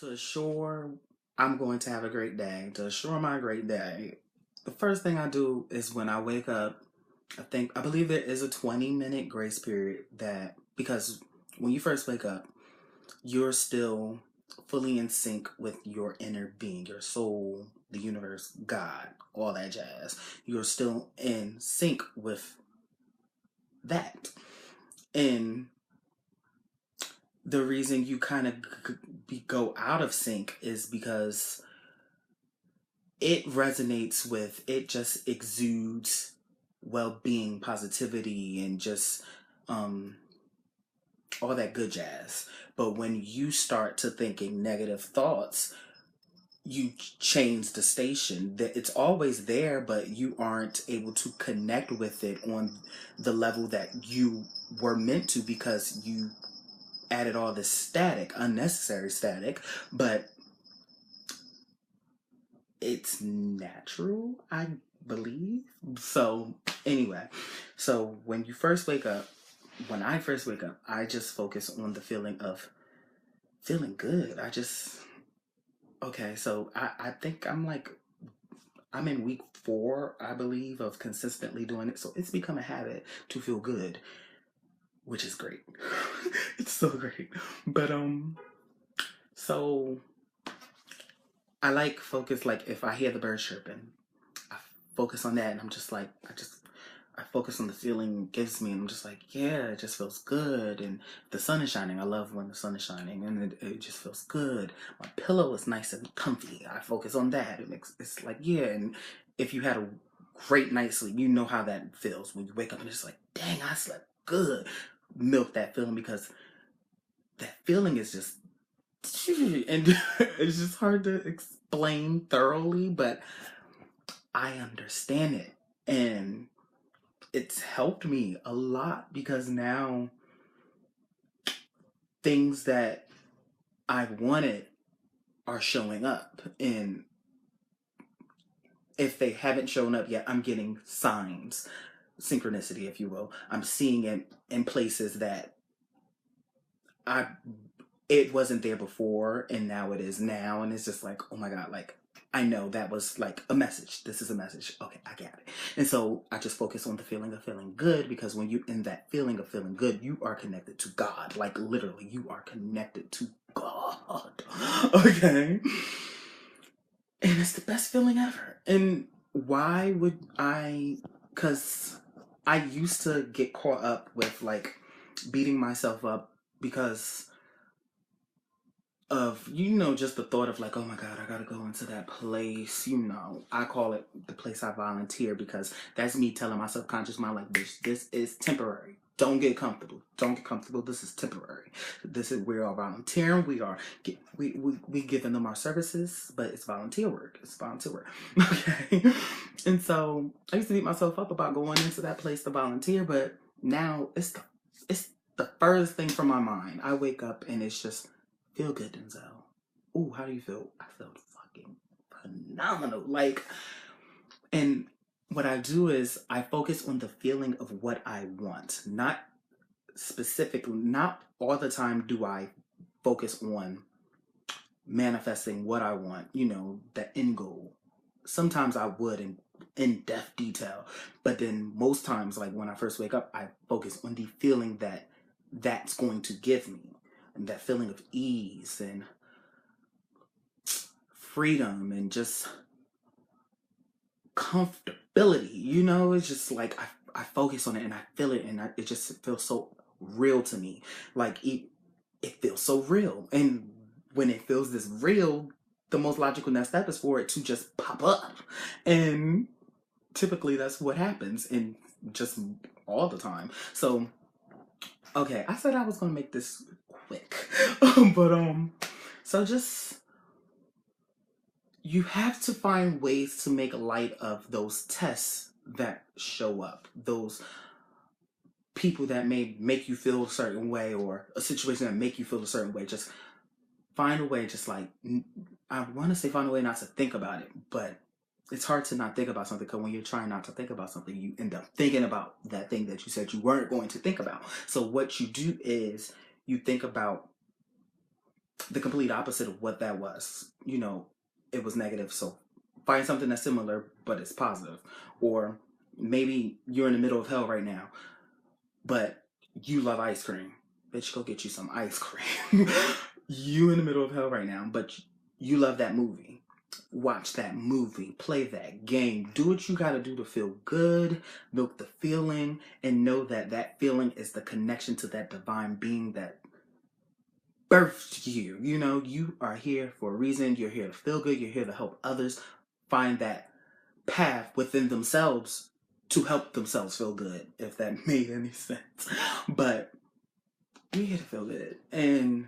To assure I'm going to have a great day, to assure my great day, the first thing I do is when I wake up, I believe there is a 20-minute grace period that, because when you first wake up, you're still fully in sync with your inner being, your soul, the universe, God, all that jazz. You're still in sync with that. And the reason you kind of go out of sync is because it resonates with, it just exudes well-being, positivity, and just um all that good jazz. But when you start to thinking negative thoughts, you change the station. That it's always there, but you aren't able to connect with it on the level that you were meant to, because you added all this static, unnecessary static. But it's natural, I believe. So, anyway, so when I first wake up, I just focus on the feeling of feeling good. Okay, so I think I'm in week 4, I believe, of consistently doing it. So it's become a habit to feel good, which is great. It's so great. But, so I like focus, like if I hear the birds chirping, I focus on that, and I'm just like, I focus on the feeling it gives me, and I'm just like, yeah, it just feels good. And the sun is shining. I love when the sun is shining, and it just feels good. My pillow is nice and comfy. I focus on that. It's like, yeah. And if you had a great night's sleep, you know how that feels when you wake up and it's like, dang, I slept good. Milk that feeling, because that feeling is just, and it's just hard to explain thoroughly, but I understand it. And it's helped me a lot, because now things that I wanted are showing up. And if they haven't shown up yet, I'm getting signs, synchronicity, if you will. I'm seeing it in places that I it wasn't there before, and now it is now. And it's just like, oh my God, like, I know that was like a message. This is a message. Okay, I got it. And so I just focus on the feeling of feeling good, because when you in that feeling of feeling good, you are connected to God. Like, literally, you are connected to God. Okay. And it's the best feeling ever. And why would I? Because I used to get caught up with like beating myself up because of, just the thought of like, oh my God, I gotta go into that place. I call it the place I volunteer, because that's me telling my subconscious mind, like, this is temporary. Don't get comfortable. Don't get comfortable. This is temporary. We are volunteering. We giving them our services, but it's volunteer work. It's volunteer work. Okay. And so I used to beat myself up about going into that place to volunteer, but now it's the furthest thing from my mind. I wake up and it's just feel good, Denzel. Ooh, how do you feel? I felt fucking phenomenal. Like, and what I do is I focus on the feeling of what I want. Not specifically, not all the time do I focus on manifesting what I want, the end goal. Sometimes I would in depth detail, but then most times, like when I first wake up, I focus on the feeling that's going to give me, and that feeling of ease and freedom and just comfortability. It's just like I focus on it and I feel it, and it just feels so real to me. Like it feels so real. And when it feels this real, the most logical next step is for it to just pop up. And typically that's what happens, and just all the time. So, okay, I said I was gonna make this quick. But so just, you have to find ways to make light of those tests that show up, those people that may make you feel a certain way, or a situation that make you feel a certain way. Just find a way, just like, I want to say find a way not to think about it, but it's hard to not think about something, because when you're trying not to think about something, you end up thinking about that thing that you said you weren't going to think about. So what you do is you think about the complete opposite of what that was. You know, it was negative. So find something that's similar, but it's positive. Or maybe you're in the middle of hell right now, but you love ice cream. Bitch, go get you some ice cream. You in the middle of hell right now, but you love that movie. Watch that movie, play that game, do what you gotta do to feel good, milk the feeling, and know that that feeling is the connection to that divine being that birthed you. You know, you are here for a reason. You're here to feel good. You're here to help others find that path within themselves to help themselves feel good, if that made any sense. But you're here to feel good. And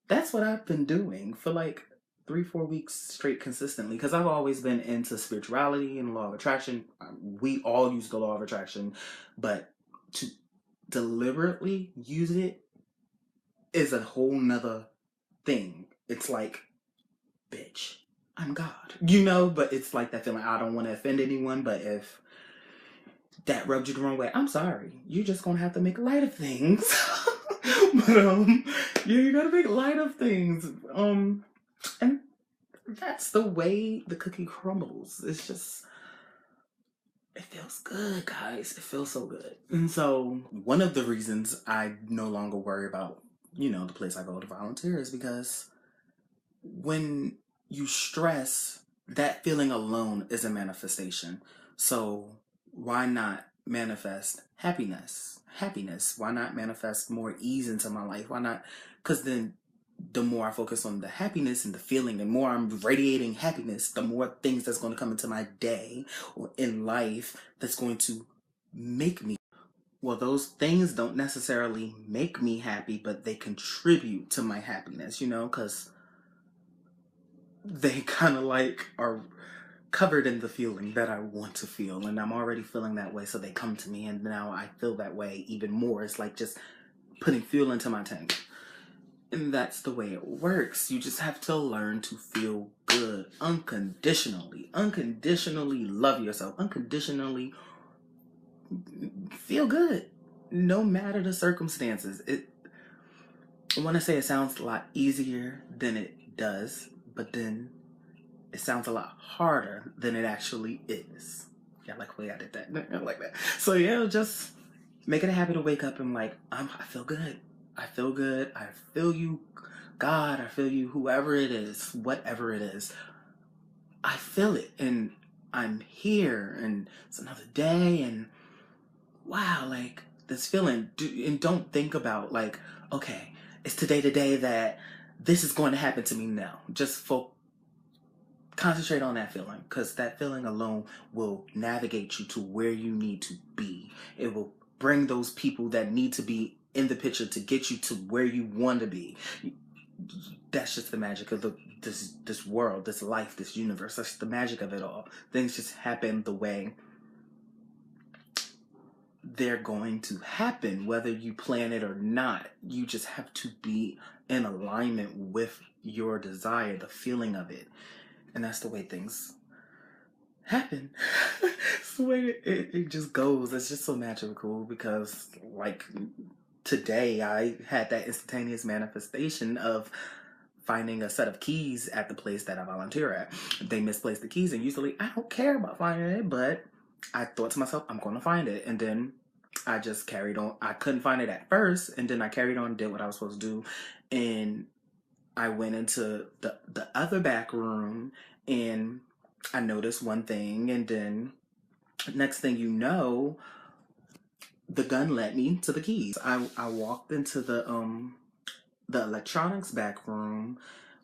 that's what I've been doing for like 3-4 weeks straight consistently, because I've always been into spirituality and law of attraction. We all use the law of attraction, but to deliberately use it is a whole nother thing. It's like, bitch, I'm God, you know. But it's like that feeling. I don't want to offend anyone, but if that rubbed you the wrong way, I'm sorry. You're just gonna have to make light of things. But yeah, you gotta make light of things. And that's the way the cookie crumbles. It's just, it feels good, guys. It feels so good. And so one of the reasons I no longer worry about, you know, the place I go to volunteer is because when you stress, that feeling alone is a manifestation. So why not manifest happiness? Happiness. Why not manifest more ease into my life? Why not? Because then the more I focus on the happiness and the feeling, the more I'm radiating happiness, the more things that's going to come into my day or in life that's going to make me. Well, those things don't necessarily make me happy, but they contribute to my happiness, you know, because they kind of like are covered in the feeling that I want to feel, and I'm already feeling that way, so they come to me, and now I feel that way even more. It's like just putting fuel into my tank. And that's the way it works. You just have to learn to feel good unconditionally. Unconditionally love yourself. Unconditionally feel good. No matter the circumstances. I want to say it sounds a lot easier than it does, but then it sounds a lot harder than it actually is. Yeah, I like the way I did that. I like that. So yeah, just make it a habit to wake up and like, I feel good. I feel good. I feel you, God. I feel you, whoever it is, whatever it is. I feel it, and I'm here, and it's another day, and wow, like this feeling. And don't think about like, okay, it's today the day that this is going to happen to me now. Just concentrate on that feeling, because that feeling alone will navigate you to where you need to be. It will bring those people that need to be in the picture to get you to where you want to be. That's just the magic of this world, this life, this universe. That's the magic of it all. Things just happen the way they're going to happen, whether you plan it or not. You just have to be in alignment with your desire, the feeling of it. And that's the way things happen. It's the way it just goes. It's just so magical, because like today I had that instantaneous manifestation of finding a set of keys at the place that I volunteer at. They misplaced the keys, and usually I don't care about finding it, but I thought to myself, I'm going to find it. And then I just carried on. I couldn't find it at first, and then I carried on, did what I was supposed to do, and I went into the other back room, and I noticed one thing, and then next thing you know, the gun led me to the keys. I walked into the electronics back room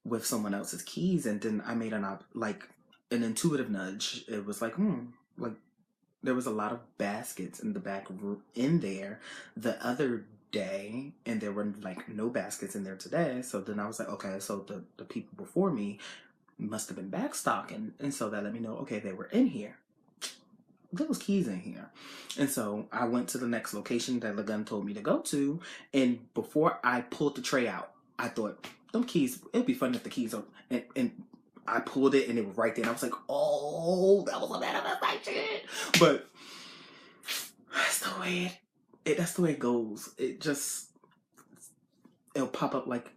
with someone else's keys, and then I made an intuitive nudge. It was like, like there was a lot of baskets in the back room in there the other day, and there were like no baskets in there today. So then I was like, okay, so the people before me must have been backstocking, and so that let me know, okay, they were in here. There was keys in here. And so I went to the next location that the gun told me to go to, and before I pulled the tray out, I thought, them keys, it'd be funny if the keys are, and I pulled it and it was right there, and I was like, oh, that was a manifestation. But that's the way that's the way it goes. It'll pop up like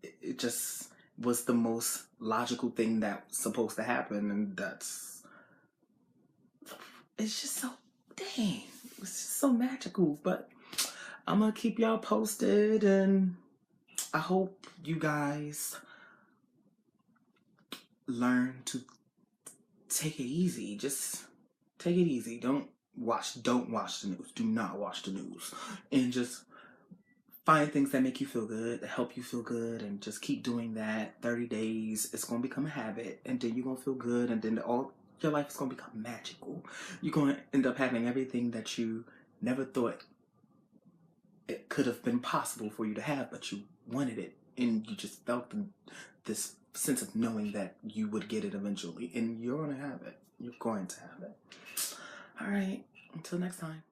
it just was the most logical thing that was supposed to happen, and it's just so, dang, it's just so magical. But I'm gonna keep y'all posted, and I hope you guys learn to take it easy. Just take it easy. Don't watch the news. Do not watch the news. And just find things that make you feel good, that help you feel good, and just keep doing that. 30 days, it's gonna become a habit, and then you're gonna feel good, and then all your life is gonna become magical. You're gonna end up having everything that you never thought it could have been possible for you to have, but you wanted it, and you just felt this sense of knowing that you would get it eventually, and you're gonna have it. You're going to have it. All right, until next time.